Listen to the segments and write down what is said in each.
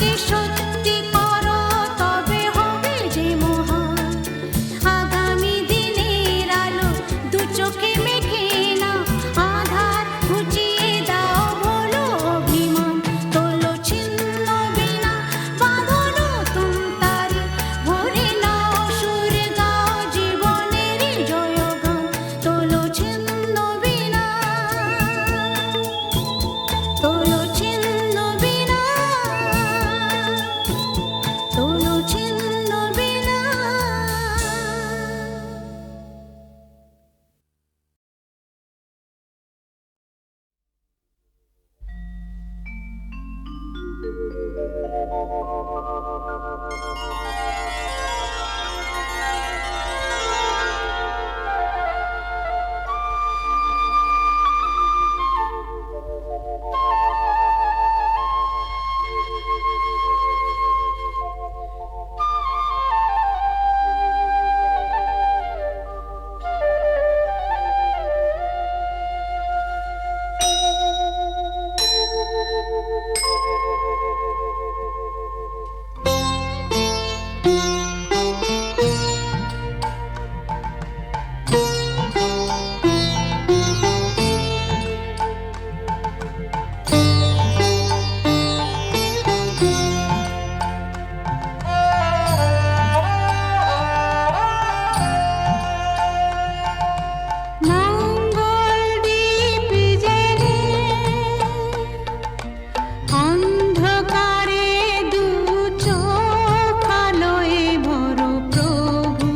যাকে সত্যি করো তবে হবে যে মহান। আগামী দিনের আলো দু চোখে মেখে না, আধার ঘুচিয়ে দাও বলো অভিমান। তোলো ছিন্ন বিনা বাঁধলো তুমতারি, ভরে নাও সুর গাও জীবনের জয়গান। তোলো ছিন্ন বিনা, তোলো ছিন্ন বিনা, তোলো ছিন্ন বিনা। মঙ্গল দ্বীপ জেলে অন্ধকারে দু চোখ আলোয় ভরো প্রভু।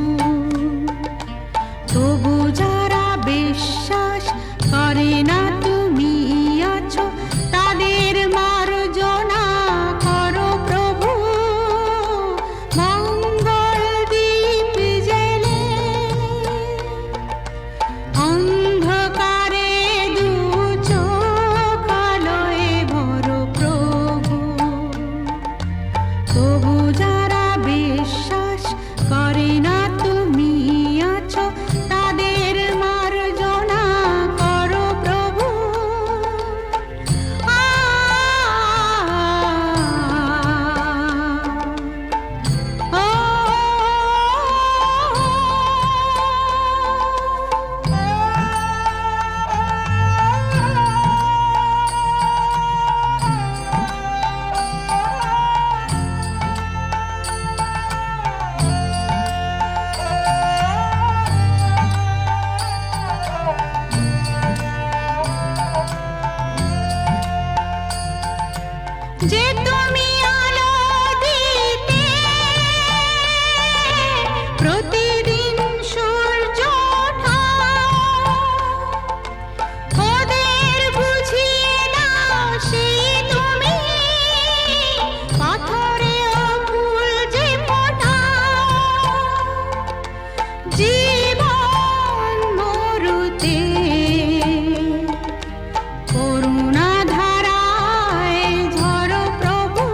তবু যারা বিশ্বাস করে না তুমি আছো, তাদের মার্জনা করো প্রভু। মঙ্গল দ্বীপ জেলে অন্ধকারে দু চোখ আলোয় ভরো প্রভু। তবু যারা বিশ্বাস করে না তুমি আছো, তাদের মার্জনা করো প্রভু। যে তুমি আলো দিতে প্রতিদিন সূর্য ওঠাও, ওদের বুঝিয়ে দাও সেই তুমি পাথরে ফুল যে ফোটাও। জীবন মরুতে করুণা ধারায় ঝরো প্রভু।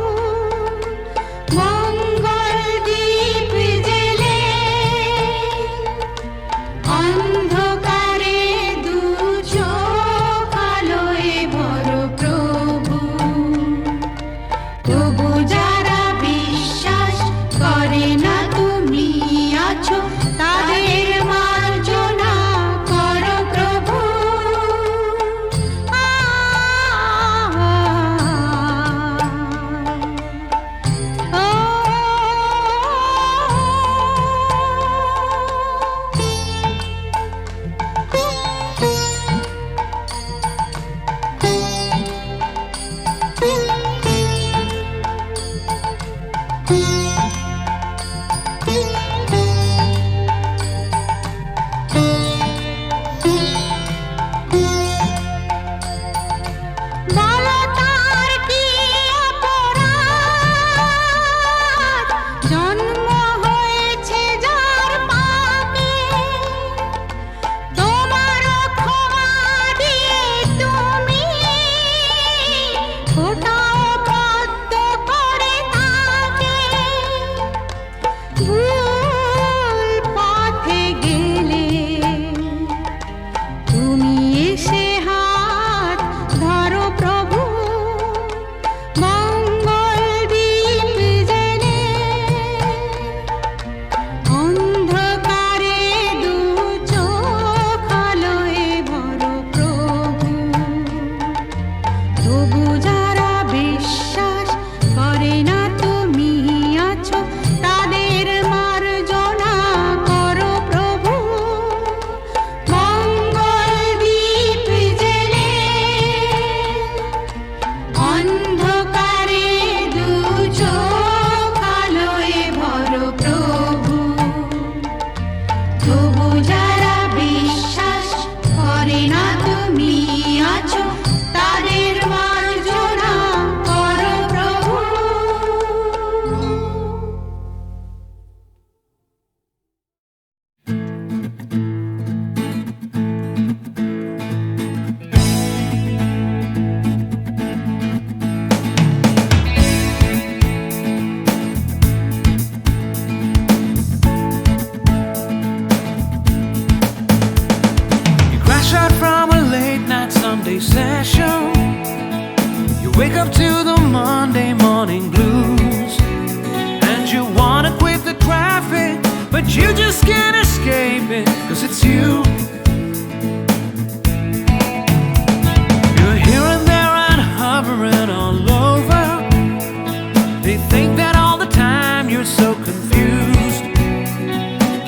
মঙ্গল দ্বীপ জেলে অন্ধকারে দু চোখ আলোয় ভরো প্রভু। তবু যারা বিশ্বাস করে না তুমি আছো, তাদের মার্জনা করো প্রভু। বলো তার কি অপরাধ, জন্ম হয়েছে যার পাপে। তোমার ক্ষমা দিয়ে তুমি ফোটাও পদ্ম করে তাকে। can't escape it, 'cause it's you. You're here and there and hovering all over. They think that all the time you're so confused.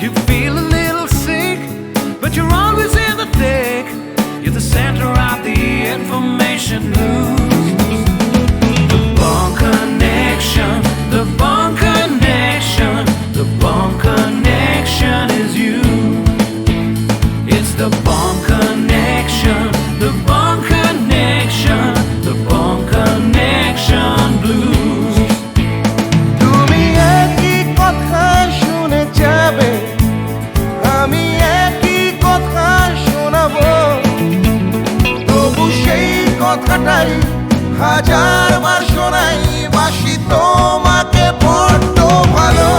You feel a little sick, but you're always in the thick. You're the center of the information news. The Bond Connection, the Bond Connection, the Bond Connection is you. It's the Bond Connection, the Bond Connection, the Bond Connection blues. তুমি একই কথা শুনে যাবে, আমি একই কথা শোনাবো, তবু সেই কথাটাই হাজারবার শোনাই, বাসি তোমাকে বড্ড ভালো।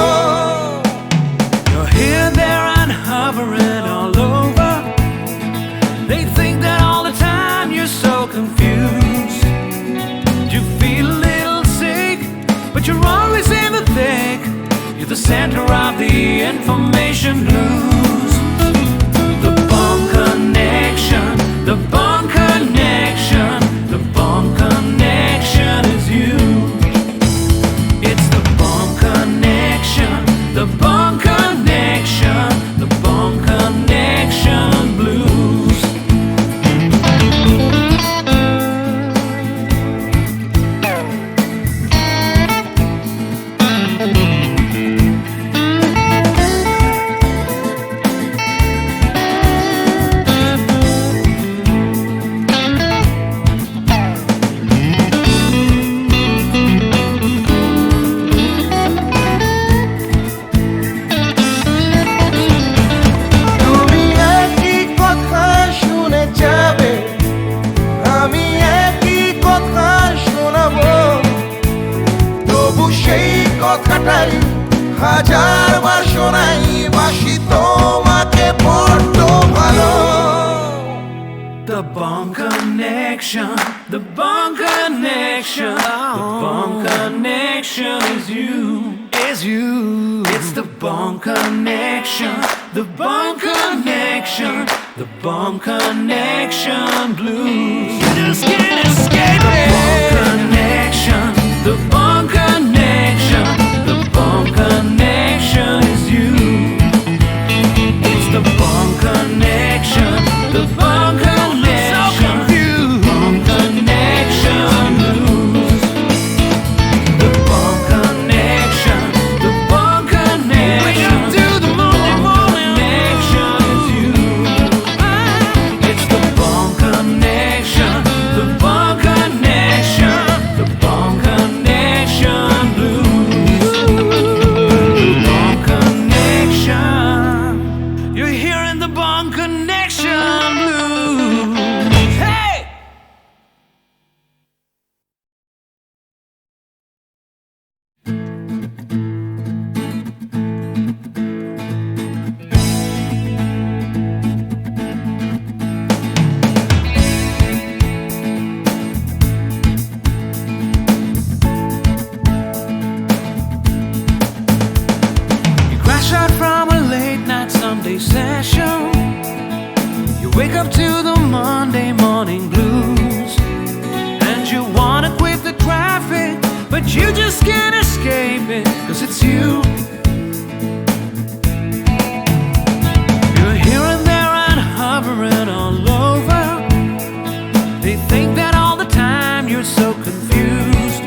You're here, there, and hovering all over. They think that all the time you're so confused. You feel a little sick, but you're always in the thick. You're the center of the information news. The Bond Connection, the Bond Connection, the Bond Connection is you. It's the Bond Connection, the Bond Connection, the Bond Connection blues. তুমি একই কথা শুনে যাবে, আমি একই কথা শোনাবো, তবু সেই কথাটাই হাজারবার শোনাই, বাসি তোমাকে বড্ড ভালো। The Bond Connection, the Bond Connection, the Bond Connection is you, is you. It's the Bond Connection, the Bond Connection, the Bond Connection blues. You just can't escape it. The Bond Connection, the Bond Connection, the Bond Connection is you. It's the Bond Connection, the Bond Connection, Bond Connection blues. The Bond Connection, the Bond Connection, the Bond Connection is you. It's the Bond Connection, the Bond Connection, the Bond Connection blues. The Bond Connection. You're hearing the Bond Connection blues. Hey! You crash out from a late night Sunday session. You wake up to the Monday morning blues, and you wanna quit the traffic, but you just can't escape it, 'cause it's you. You're here and there and hovering all over. They think that all the time you're so confused.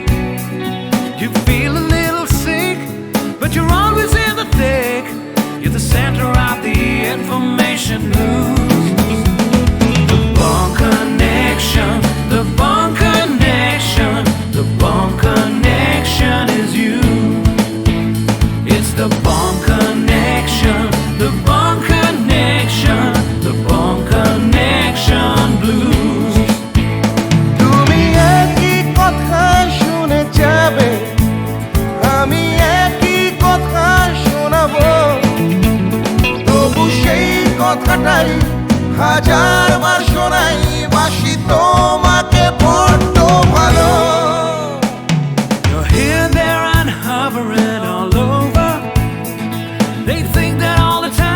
You feel a little sick, but you're always in the thick. You're the center of the information news. The Bond Connection, the Bond Connection, the Bond Connection is you. It's the Bond Connection, the Bond Connection, the Bond Connection blues. তুমি একই কথা শুনে যাবে, আমি একই কথা শোনাবো, তবু সেই কথাটাই হাজারবার শোনাই, বাসি তোমাকে বড্ড ভালো। You're here, there, and hovering all over. They think that all the time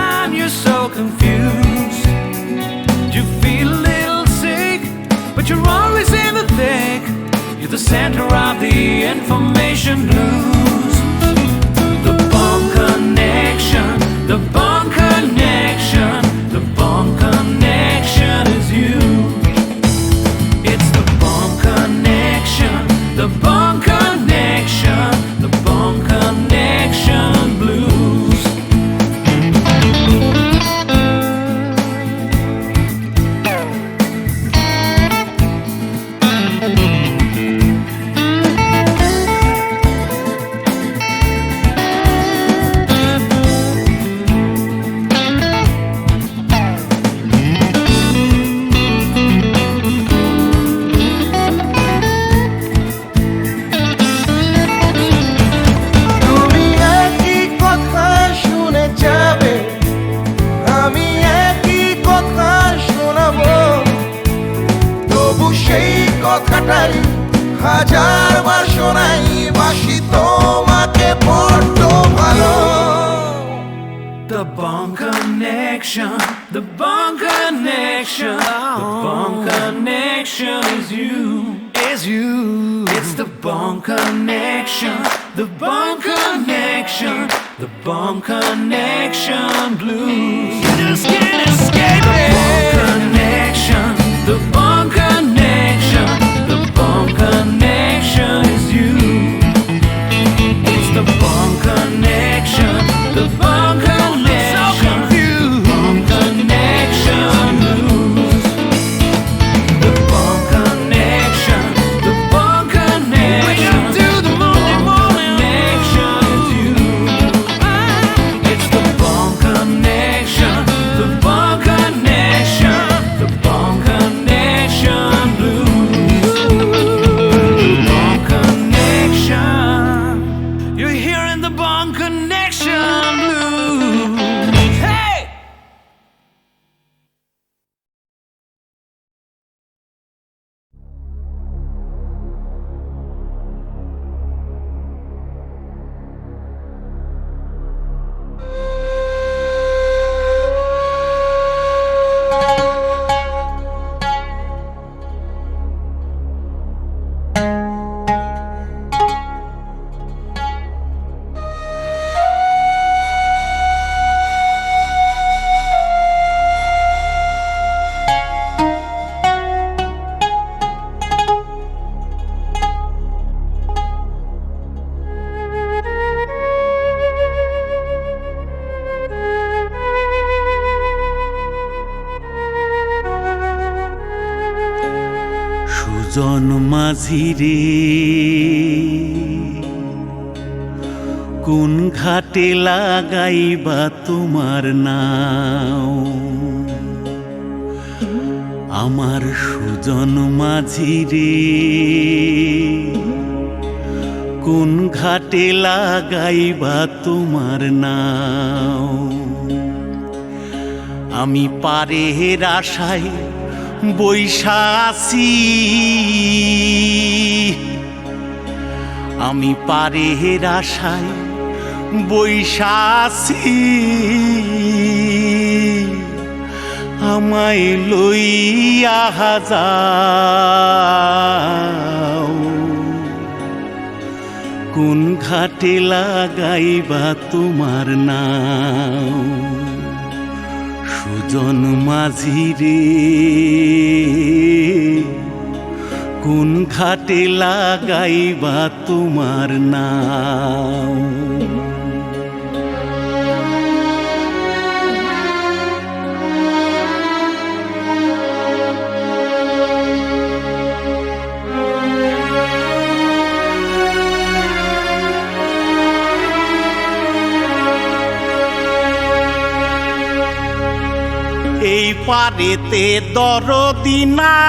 হাজার বার শোনাই বাসি তোমাকে বড্ড ভালো। The Bone Connection, the Bone Connection, the Bone Connection is you, is you. It's the Bone Connection, the Bone Connection, the Bone Connection blues. You just can't escape it. The Bone Connection, the Bone Connection, the Bone Connection is you. It's the Bone Connection, the Bone Connection. জন্মাঝিরে কোন ঘাটে লাগাইবা তোমার নাও আমার সুজন মাঝিরে কোন ঘাটে লাগাইবা তোমার নাও আমি পারের আশায় বৈশা আছি আমি পারের আশায় বৈশা আছি আমায় লইয়া যাও কোন ঘাটে লাগাইবা তোমার নাও সুজন মাঝিরে কোন ঘাটে লাগাইবা তোমার নাও এই পারেতে দরদি নাই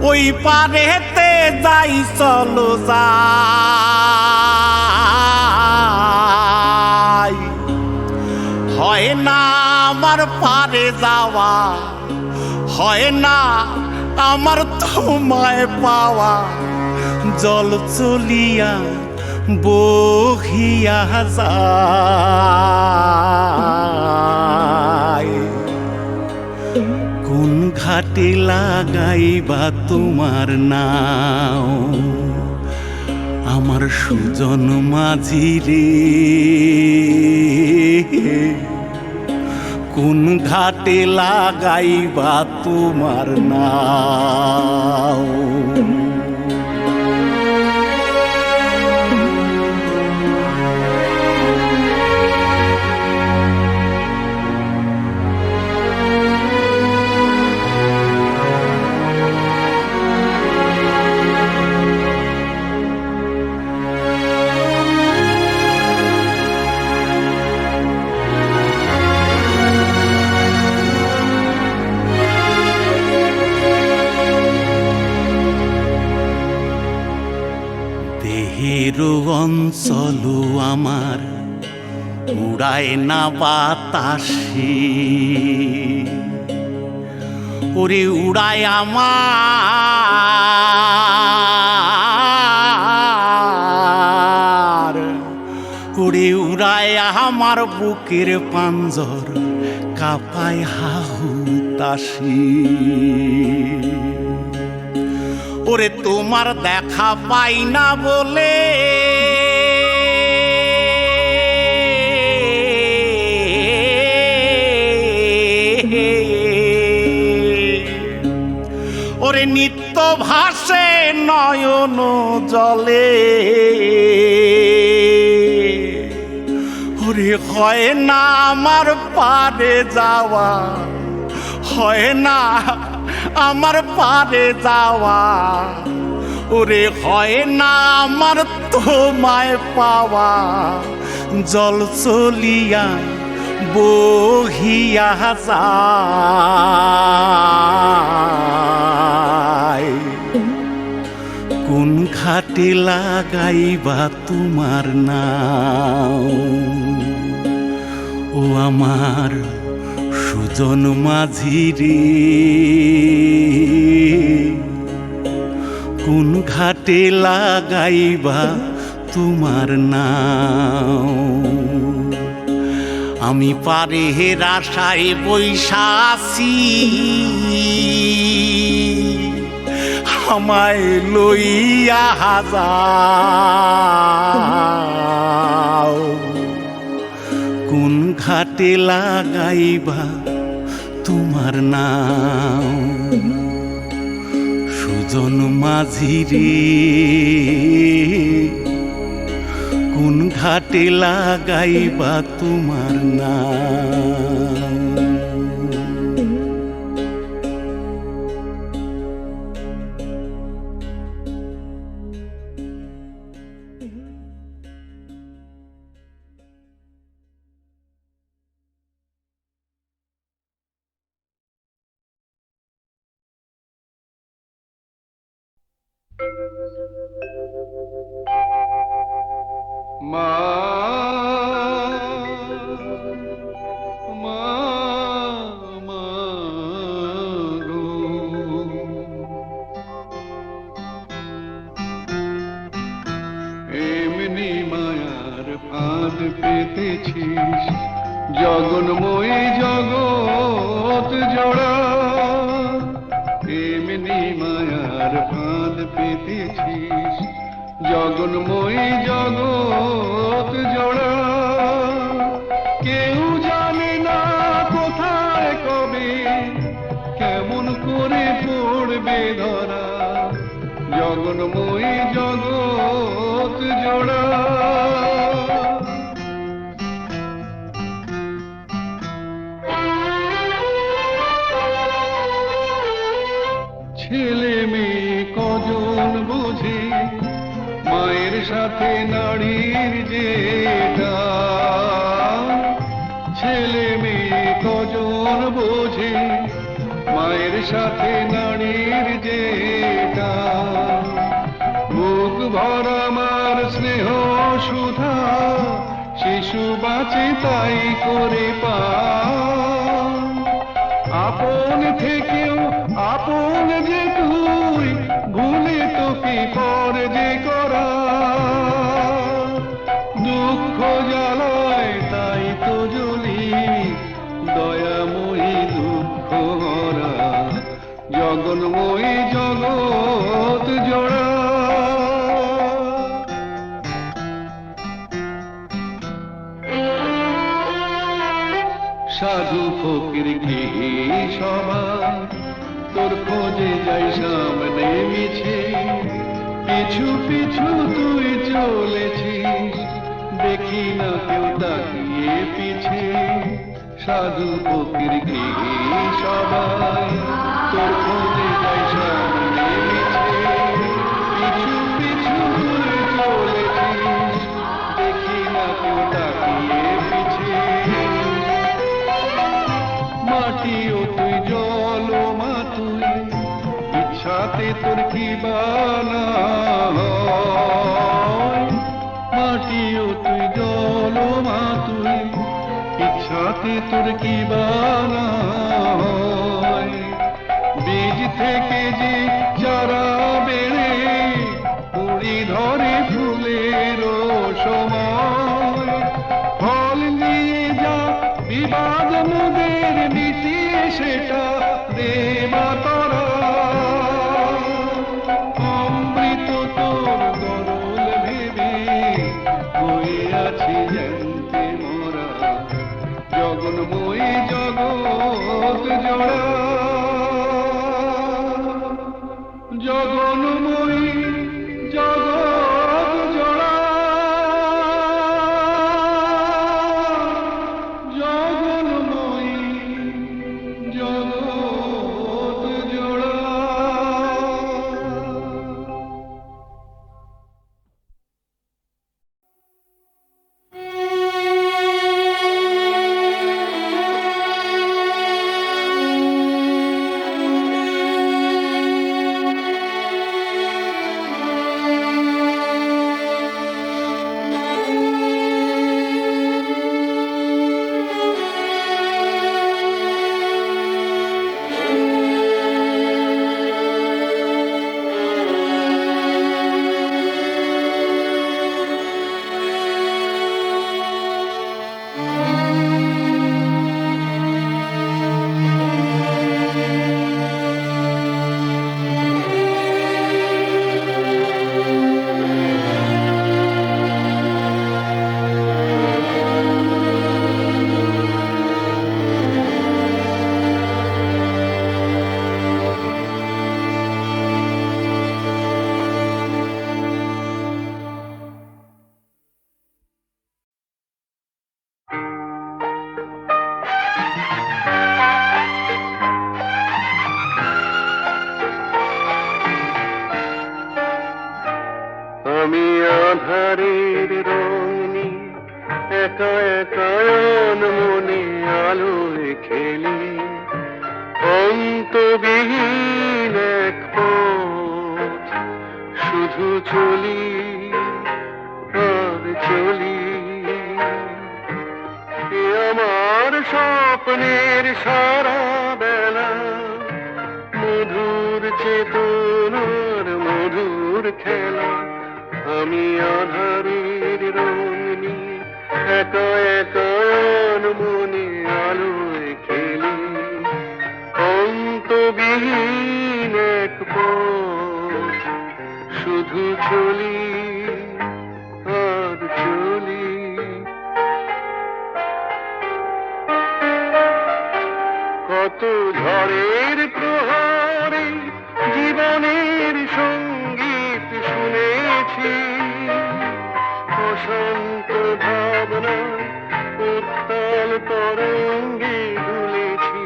ওই পারেতে যাই চলো যাই হয় না আমার পারে যাওয়া হয় না আমার তোমায় পাওয়া জল চলিয়া বহিয়া যায় কোন ঘাটে লাগাইবা তোমার নাও আমার সুজন মাঝিরে কোন ঘাটে লাগাইবা তোমার নাও উড়ায় না বাতাসে, ওরে উড়ায় আমার, ওরে উড়ায় আমার বুকের পাঞ্জর, কাঁপায় হাহুতাশি। ওরে তোমার দেখা পাই না বলে ওরে নিত্য ভাসে নয়ন জলে, ওরে হয় না আমার পারে যাওয়া, হয় না আমার পারে যাওয়া, ওরে হয় না আমার তোমায় পাওয়া। জল চলিয়া বহিয়া যায়, কোন ঘাটে লাগাইবা তোমার নাও, ও আমার সুজন মাঝি রে, কোন ঘাটে লাগাইবা তোমার নাও। আমি পারে হের আশায় বৈশাসি, আমায় লইয়া যাও, কোন ঘাটে লাগাইবা তোমার নাও, সুজন মাঝি রে, কোন ঘাটে লাগাইবা তোমার নাম। মা মা মা গো, এমনি মায়ার ফাঁদ পেতেছিস, জগন্ময়ী জগৎ জোড়া, এমনি মায়ার ফাঁদ পেতেছিস, জগন্ময়ী জগৎ জোড়া। কেউ জানে না কোথায় কবে কেমন করে পড়বে ধরা, জগন্ময়ী জগৎ জোড়া। ছেলে মেয়ে কজন বোঝে মায়ের সাথে নারীর যেটা, ছেলে মেয়ে কজন বোঝে মায়ের সাথে নারীর যেটা। বুক ভরা মার স্নেহ সুধা, শিশু বাঁচে তাই করে পা, আপন থেকেও আপন যে তুই, ভুলে তোকে পর যে করা। দুঃখ জ্বালায় তাই তো জ্বলি, দয়াময়ী দুঃখ হরা, জগন্ময়ী জগৎ জোড়া। সাধু ফকির কি সবাই তোর খোঁজে যাই সামনে মিছে, পিছু পিছু তুই চলেছিস, দেখি না কেউ তাকিয়ে পিছে। সাধু ফকির কি সবাই তোর খোঁজে যাই সামনে মিছে, পিছু পিছু তুই চলেছিস, দেখি না কেউ তাকিয়ে পিছে। মাটিও তুই জল মা তুই, ইচ্ছাতে তোর কি বানা হয়। মাটিও তুই জল মা তুই, ইচ্ছাতে তোর কি বানায় বীজ থেকে যে চারা বেড়ে কুড়ি ধরে ফুলের সময় ফল নিয়ে যা বিবাদ মুদের মিটিয়ে সেটা দেবা তরা অমৃত তোর গরল ভেবে হয়ে আছি জানতে মোরা জগন্ময়ী জগৎ জোড়া জগন্ময়ী জগৎ জোড়া জগন্ময়ী জগৎ জোড়া। আমি আধারের রং নিয়ে একা একা মনে আলোয় খেলি অন্তবিহীন এক পথ শুধু চলি আর চলি এ আমার স্বপ্নের সারা বেলা মধুর চেতনার মধুর খেলা আমি আধারের রং নিয়ে একা একা মনে আলোয় খেলি অন্তবিহীন এক পথ শুধু চলি আর চলি কত ঝড়ের প্রহারে জীবনের সঙ্গীত শুনেছি অশান্ত ভাবনা উত্তাল তরঙ্গে দুলেছি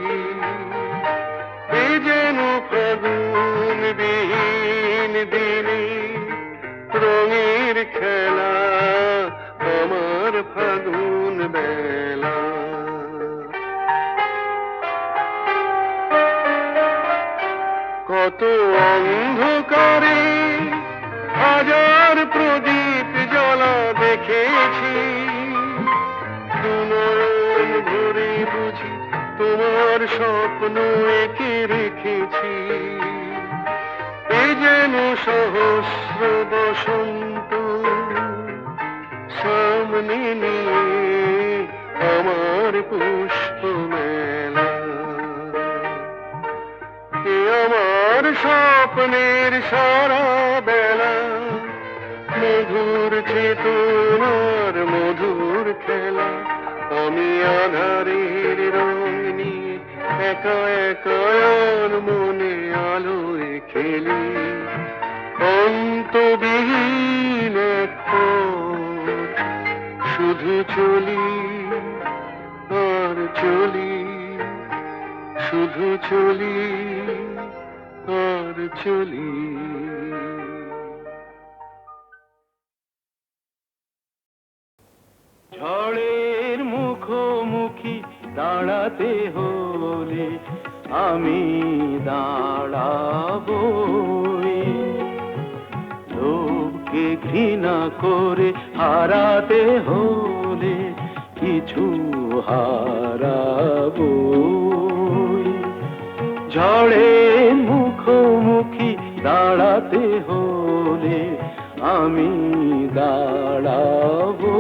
এ যেন ফাগুন বিহীন দিনে রঙের খেলা আমার ফাগুন বেলা কত অন্ধকারে হাজার প্রদীপ জ্বলা দেখেছি দুনয়ন ভরে বুঝি তোমার স্বপ্ন এঁকে রেখেছি এ যেন সহস্র বসন্ত সামনে নিয়ে আমার পুষ্প মেলা এ আমার স্বপ্নের সারা বেলা মধুর চেতনার মধুর খেলা আমি আধারের রং নিয়ে একা একা মনে আলোয় খেলি অন্তবিহীন এক পথ শুধু চলি আর চলি শুধু চলি আর চলি ঝড়ের মুখোমুখি দাঁড়াতে হলে আমি দাঁড়াবো লোককে ঘৃণা করে হারাতে হলে কিছু হারাবো। ঝড়ের মুখোমুখি দাঁড়াতে হলে আমি দাঁড়াবো।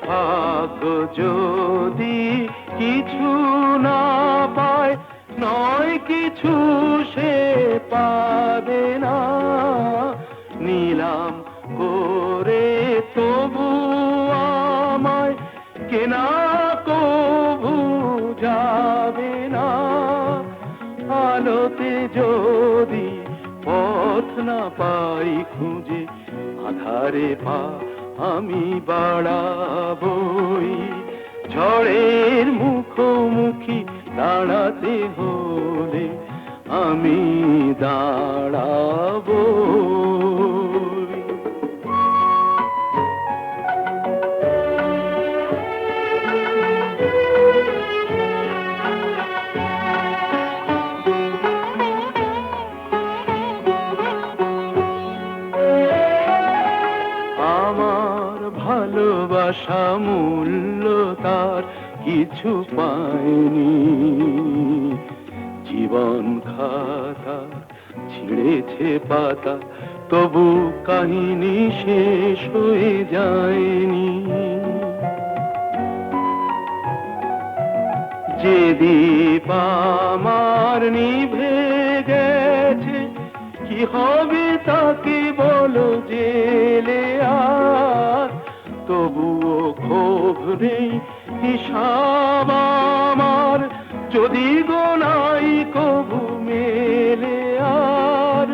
ভাগ্য যদি কিছু না পায়, নয় কিছু সে পাবে না। নিলাম করে তবু আমায় কেনা কবু যাবে না। আলোতে যদি পথ না পাই খুঁজে, আধারে পা আমি বাড়াবই। ঝড়ের মুখোমুখি দাঁড়াতে হলে আমি দাঁড়াবো। আমার ভালোবাসা মূল্য তার কিছু পায়নি। জীবন খাতা ছিঁড়েছে পাতা, তবু কাহিনী শেষ হয়ে যায়নি। যে দীপ আমার নিভে গেছে, কি হবে তাকে বলো জেলে আর। তবুও ক্ষোভ নেই, হিসাব আমার যদি গোনাই কবু মেলে আর।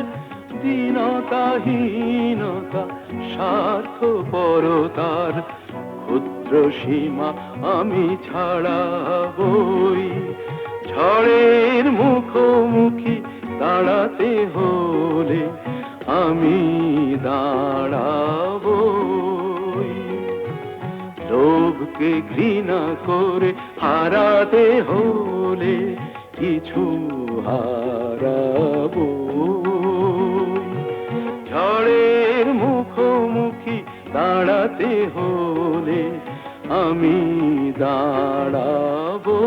দীনতাহীনতা স্বার্থপরতার ক্ষুদ্র সীমা আমি ছাড়াবই। ঝড়ের মুখোমুখি দাঁড়াতে হলে আমি দাঁড়াবই। লোভকে ঘৃণা করে হারাতে হলে কিছু হারাবো। ঝড়ের মুখোমুখি দাঁড়াতে হলে আমি দাঁড়াবো।